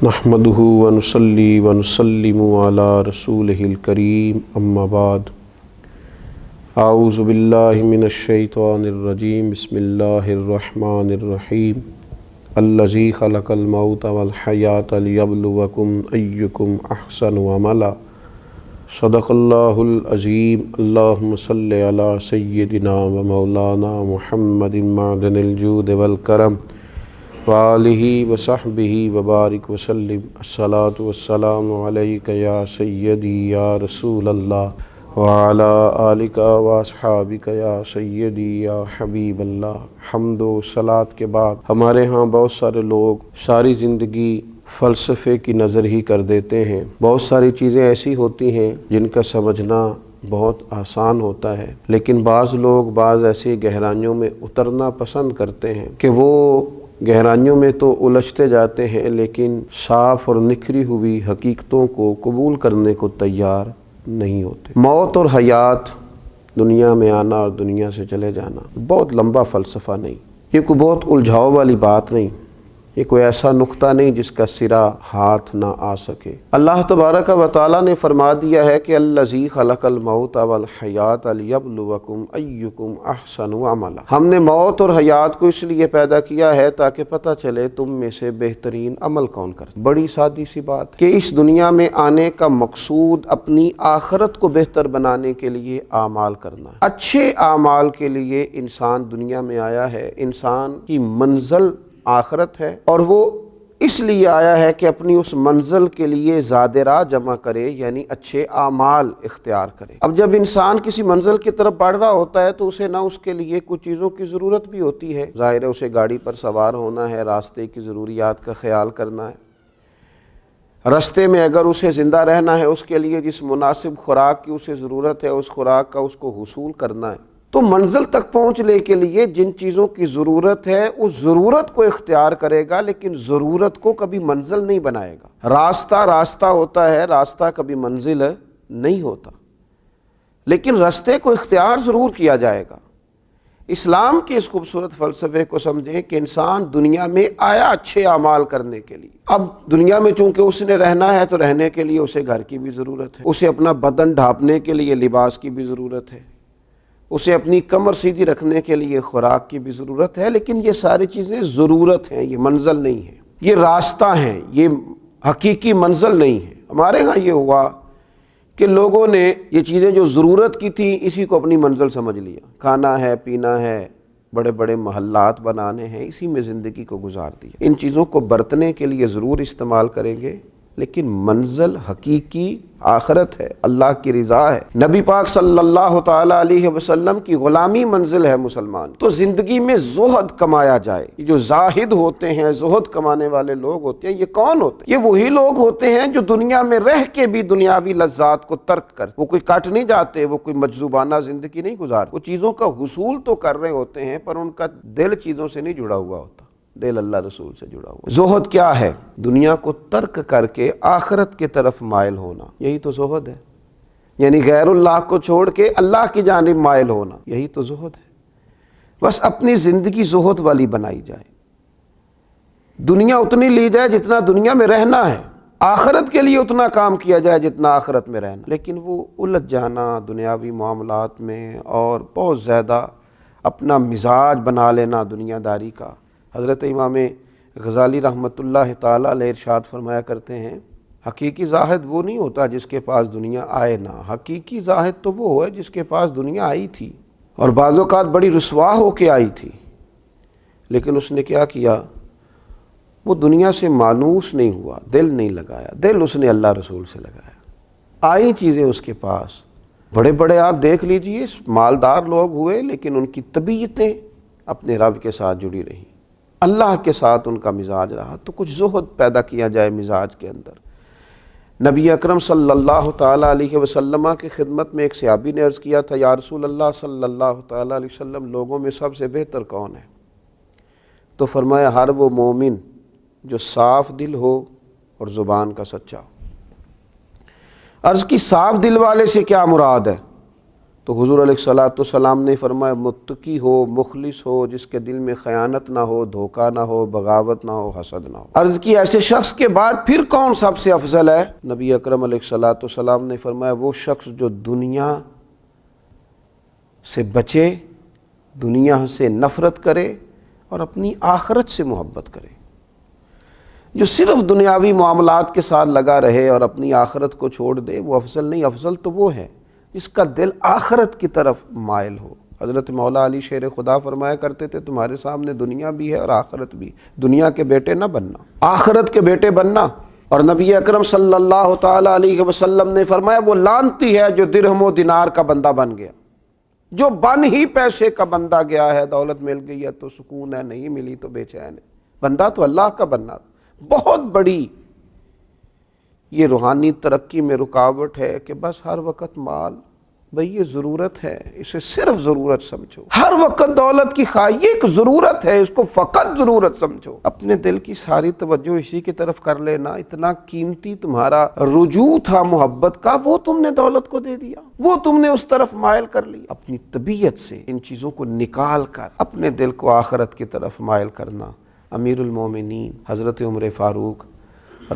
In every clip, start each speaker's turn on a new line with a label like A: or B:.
A: نحمدہ ونصلی ونسلم علی رسولہ الکریم اما بعد اعوذ باللہ من الشیطان الرجیم بسم اللہ الرحمن الرحیم الذی خلق الموت والحیاۃ لیبلوکم ایکم احسن عملا صدق اللہ العظیم اللہم صلی علی سیدنا و مولانا محمد معدن الجود والکرم وآلہ وصحبہ وبارک وسلم الصلاۃ والسلام علیک یا سیدی یا رسول اللہ وعلی آلک واصحابک یا سیدی یا حبیب اللہ۔ حمد و صلاۃ کے بعد ہمارے ہاں بہت سارے لوگ ساری زندگی فلسفے کی نظر ہی کر دیتے ہیں۔ بہت ساری چیزیں ایسی ہوتی ہیں جن کا سمجھنا بہت آسان ہوتا ہے، لیکن بعض لوگ بعض ایسی گہرائیوں میں اترنا پسند کرتے ہیں کہ وہ گہرائیوں میں تو الجھتے جاتے ہیں لیکن صاف اور نکھری ہوئی حقیقتوں کو قبول کرنے کو تیار نہیں ہوتے۔ موت اور حیات، دنیا میں آنا اور دنیا سے چلے جانا بہت لمبا فلسفہ نہیں، یہ کوئی بہت الجھاؤ والی بات نہیں، یہ کوئی ایسا نقطہ نہیں جس کا سرا ہاتھ نہ آ سکے۔ اللہ تبارک و تعالیٰ نے فرما دیا ہے کہ الذی خلق الموت والحیات لیبلوکم ایکم احسن عملا، ہم نے موت اور حیات کو اس لیے پیدا کیا ہے تاکہ پتہ چلے تم میں سے بہترین عمل کون کرتا۔ بڑی سادی سی بات کہ اس دنیا میں آنے کا مقصود اپنی آخرت کو بہتر بنانے کے لیے اعمال کرنا ہے۔ اچھے اعمال کے لیے انسان دنیا میں آیا ہے، انسان کی منزل آخرت ہے، اور وہ اس لیے آیا ہے کہ اپنی اس منزل کے لیے زاد راہ جمع کرے، یعنی اچھے اعمال اختیار کرے۔ اب جب انسان کسی منزل کی طرف بڑھ رہا ہوتا ہے تو اسے نہ اس کے لیے کچھ چیزوں کی ضرورت بھی ہوتی ہے، ظاہر ہے اسے گاڑی پر سوار ہونا ہے، راستے کی ضروریات کا خیال کرنا ہے، راستے میں اگر اسے زندہ رہنا ہے اس کے لیے جس مناسب خوراک کی اسے ضرورت ہے اس خوراک کا اس کو حصول کرنا ہے۔ تو منزل تک پہنچنے کے لیے جن چیزوں کی ضرورت ہے اس ضرورت کو اختیار کرے گا، لیکن ضرورت کو کبھی منزل نہیں بنائے گا۔ راستہ ہوتا ہے، راستہ کبھی منزل نہیں ہوتا، لیکن راستے کو اختیار ضرور کیا جائے گا۔ اسلام کے اس خوبصورت فلسفے کو سمجھیں کہ انسان دنیا میں آیا اچھے اعمال کرنے کے لیے۔ اب دنیا میں چونکہ اس نے رہنا ہے تو رہنے کے لیے اسے گھر کی بھی ضرورت ہے، اسے اپنا بدن ڈھانپنے کے لیے لباس کی بھی ضرورت ہے، اسے اپنی کمر سیدھی رکھنے کے لیے خوراک کی بھی ضرورت ہے، لیکن یہ ساری چیزیں ضرورت ہیں، یہ منزل نہیں ہے، یہ راستہ ہیں، یہ حقیقی منزل نہیں ہے۔ ہمارے ہاں یہ ہوا کہ لوگوں نے یہ چیزیں جو ضرورت کی تھیں اسی کو اپنی منزل سمجھ لیا، کھانا ہے، پینا ہے، بڑے بڑے محلات بنانے ہیں، اسی میں زندگی کو گزار دیا۔ ان چیزوں کو برتنے کے لیے ضرور استعمال کریں گے، لیکن منزل حقیقی آخرت ہے، اللہ کی رضا ہے۔ نبی پاک صلی اللہ تعالی علیہ وسلم کی غلامی منزل ہے مسلمان۔ تو زندگی میں زہد کمایا جائے۔ یہ جو زاہد ہوتے ہیں، زہد کمانے والے لوگ ہوتے ہیں، یہ کون ہوتے ہیں؟ یہ وہی لوگ ہوتے ہیں جو دنیا میں رہ کے بھی دنیاوی لذات کو ترک کرتے، وہ کوئی کٹ نہیں جاتے، وہ کوئی مجذوبانہ زندگی نہیں گزارتے، وہ چیزوں کا حصول تو کر رہے ہوتے ہیں پر ان کا دل چیزوں سے نہیں جڑا ہوا ہوتا، دل اللہ رسول سے جڑا ہوا۔ زہد کیا ہے؟ دنیا کو ترک کر کے آخرت کی طرف مائل ہونا، یہی تو زہد ہے، یعنی غیر اللہ کو چھوڑ کے اللہ کی جانب مائل ہونا، یہی تو زہد ہے۔ بس اپنی زندگی زہد والی بنائی جائے، دنیا اتنی لی جائے جتنا دنیا میں رہنا ہے، آخرت کے لیے اتنا کام کیا جائے جتنا آخرت میں رہنا، لیکن وہ الجھ جانا دنیاوی معاملات میں اور بہت زیادہ اپنا مزاج بنا لینا دنیا داری کا۔ حضرت امام غزالی رحمۃ اللہ تعالیٰ علیہ ارشاد فرمایا کرتے ہیں، حقیقی زاہد وہ نہیں ہوتا جس کے پاس دنیا آئے نہ، حقیقی زاہد تو وہ ہے جس کے پاس دنیا آئی تھی اور بعض اوقات بڑی رسوا ہو کے آئی تھی، لیکن اس نے کیا کیا؟ وہ دنیا سے مانوس نہیں ہوا، دل نہیں لگایا، دل اس نے اللہ رسول سے لگایا۔ آئی چیزیں اس کے پاس، بڑے بڑے آپ دیکھ لیجئے مالدار لوگ ہوئے لیکن ان کی طبیعتیں اپنے رب کے ساتھ جڑی رہیں، اللہ کے ساتھ ان کا مزاج رہا۔ تو کچھ زہد پیدا کیا جائے مزاج کے اندر۔ نبی اکرم صلی اللہ تعالیٰ علیہ وسلم کی خدمت میں ایک صحابی نے عرض کیا تھا، یا رسول اللہ صلی اللہ تعالیٰ علیہ وسلم، لوگوں میں سب سے بہتر کون ہے؟ تو فرمایا، ہر وہ مومن جو صاف دل ہو اور زبان کا سچا ہو۔ عرض کی صاف دل والے سے کیا مراد ہے؟ تو حضور علیہ الصلوۃ والسلام نے فرمایا متقی ہو، مخلص ہو، جس کے دل میں خیانت نہ ہو، دھوکہ نہ ہو، بغاوت نہ ہو، حسد نہ ہو۔ عرض کی ایسے شخص کے بعد پھر کون سب سے افضل ہے؟ نبی اکرم علیہ الصلوۃ والسلام نے فرمایا وہ شخص جو دنیا سے بچے، دنیا سے نفرت کرے اور اپنی آخرت سے محبت کرے۔ جو صرف دنیاوی معاملات کے ساتھ لگا رہے اور اپنی آخرت کو چھوڑ دے وہ افضل نہیں، افضل تو وہ ہے جس کا دل آخرت کی طرف مائل ہو۔ حضرت مولا علی شیر خدا فرمایا کرتے تھے تمہارے سامنے دنیا بھی ہے اور آخرت بھی، دنیا کے بیٹے نہ بننا، آخرت کے بیٹے بننا۔ اور نبی اکرم صلی اللہ تعالی علیہ وسلم نے فرمایا وہ لعنتی ہے جو درہم و دینار کا بندہ بن گیا، جو بن ہی پیسے کا بندہ گیا ہے، دولت مل گئی ہے تو سکون ہے، نہیں ملی تو بے چین ہے۔ بندہ تو اللہ کا بننا بہت بڑی یہ روحانی ترقی میں رکاوٹ ہے کہ بس ہر وقت مال، بھئی یہ ضرورت ہے، اسے صرف ضرورت سمجھو۔ ہر وقت دولت کی خواہش یہ ایک ضرورت ہے، اس کو فقط ضرورت سمجھو۔ اپنے دل کی ساری توجہ اسی کی طرف کر لینا۔ اتنا قیمتی تمہارا رجوع تھا محبت کا، وہ تم نے دولت کو دے دیا، وہ تم نے اس طرف مائل کر لیا۔ اپنی طبیعت سے ان چیزوں کو نکال کر اپنے دل کو آخرت کی طرف مائل کرنا۔ امیر المومنین حضرت عمر فاروق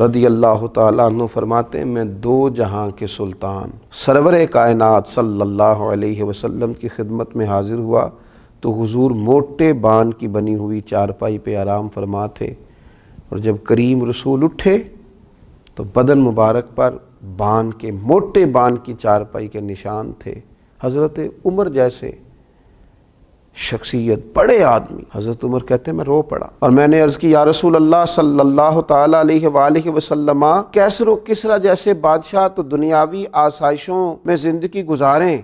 A: رضی اللہ تعالیٰ عنہ فرماتے ہیں میں دو جہاں کے سلطان سرور کائنات صلی اللہ علیہ وسلم کی خدمت میں حاضر ہوا تو حضور موٹے بان کی بنی ہوئی چارپائی پہ آرام فرما تھے، اور جب کریم رسول اٹھے تو بدن مبارک پر بان کے، موٹے بان کی چارپائی کے نشان تھے۔ حضرت عمر جیسے شخصیت، بڑے آدمی، حضرت عمر کہتے ہیں میں رو پڑا اور میں نے عرض کی یا رسول اللہ صلی اللہ تعالی علیہ وآلہ وسلم، کیسر و کسریٰ جیسے بادشاہ تو دنیاوی آسائشوں میں زندگی گزاریں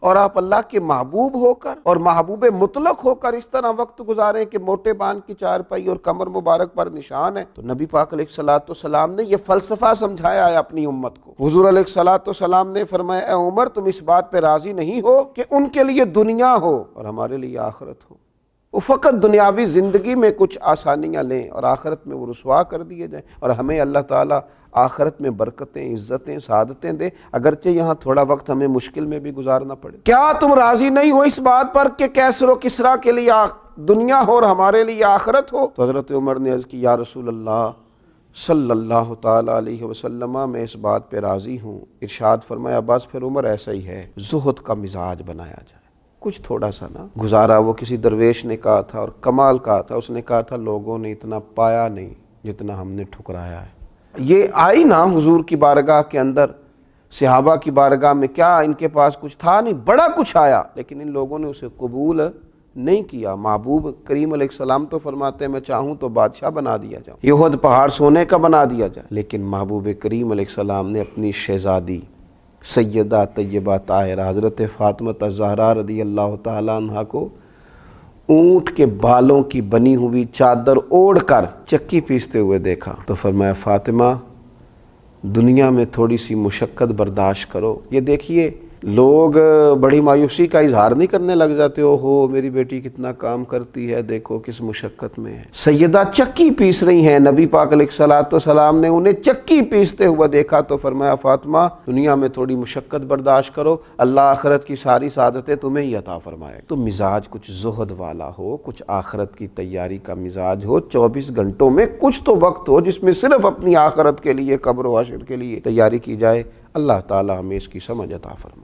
A: اور آپ اللہ کے محبوب ہو کر اور محبوب مطلق ہو کر اس طرح وقت گزاریں کہ موٹے بان کی چارپائی اور کمر مبارک پر نشان ہے۔ تو نبی پاک علیہ الصلوۃ والسلام نے یہ فلسفہ سمجھایا ہے اپنی امت کو۔ حضور علیہ الصلوۃ والسلام نے فرمایا اے عمر تم اس بات پہ راضی نہیں ہو کہ ان کے لیے دنیا ہو اور ہمارے لیے آخرت ہو؟ وہ فقط دنیاوی زندگی میں کچھ آسانیاں لیں اور آخرت میں وہ رسوا کر دیے جائیں، اور ہمیں اللہ تعالیٰ آخرت میں برکتیں، عزتیں، سعادتیں دے، اگرچہ یہاں تھوڑا وقت ہمیں مشکل میں بھی گزارنا پڑے۔ کیا تم راضی نہیں ہو اس بات پر کہ کیسر و کسریٰ کے لیے دنیا ہو اور ہمارے لیے آخرت ہو؟ تو حضرت عمر نے عرض کی یا رسول اللہ صلی اللہ تعالی علیہ وسلم میں اس بات پہ راضی ہوں۔ ارشاد فرمایا بس پھر عمر ایسا ہی ہے، زہد کا مزاج بنایا جائے، کچھ تھوڑا سا نا گزارا۔ وہ کسی درویش نے کہا تھا اور کمال کہا تھا، اس نے کہا تھا لوگوں نے اتنا پایا نہیں جتنا ہم نے ٹھکرایا ہے۔ یہ آئی نا حضور کی بارگاہ کے اندر، صحابہ کی بارگاہ میں، کیا ان کے پاس کچھ تھا؟ نہیں، بڑا کچھ آیا، لیکن ان لوگوں نے اسے قبول نہیں کیا۔ محبوب کریم علیہ السلام تو فرماتے ہیں میں چاہوں تو بادشاہ بنا دیا جاؤں، یہ احد پہاڑ سونے کا بنا دیا جائے، لیکن محبوب کریم علیہ السلام نے اپنی شہزادی سیدہ طیبہ طاہرہ حضرت فاطمہ الزہرا رضی اللہ تعالیٰ عنہ کو اونٹ کے بالوں کی بنی ہوئی چادر اوڑھ کر چکی پیستے ہوئے دیکھا تو فرمایا فاطمہ دنیا میں تھوڑی سی مشقت برداشت کرو۔ یہ دیکھیے لوگ بڑی مایوسی کا اظہار نہیں کرنے لگ جاتے ہو میری بیٹی کتنا کام کرتی ہے، دیکھو کس مشقت میں ہے۔ سیدہ چکی پیس رہی ہیں، نبی پاک علیہ الصلوۃ والسلام نے انہیں چکی پیستے ہوئے دیکھا تو فرمایا فاطمہ دنیا میں تھوڑی مشقت برداشت کرو، اللہ آخرت کی ساری سعادتیں تمہیں ہی عطا فرمائے۔ تو مزاج کچھ زہد والا ہو، کچھ آخرت کی تیاری کا مزاج ہو، 24 گھنٹوں میں کچھ تو وقت ہو جس میں صرف اپنی آخرت کے لیے، قبر و حشر کے لیے تیاری کی جائے۔ اللہ تعالی ہمیں اس کی سمجھ عطا فرمائے۔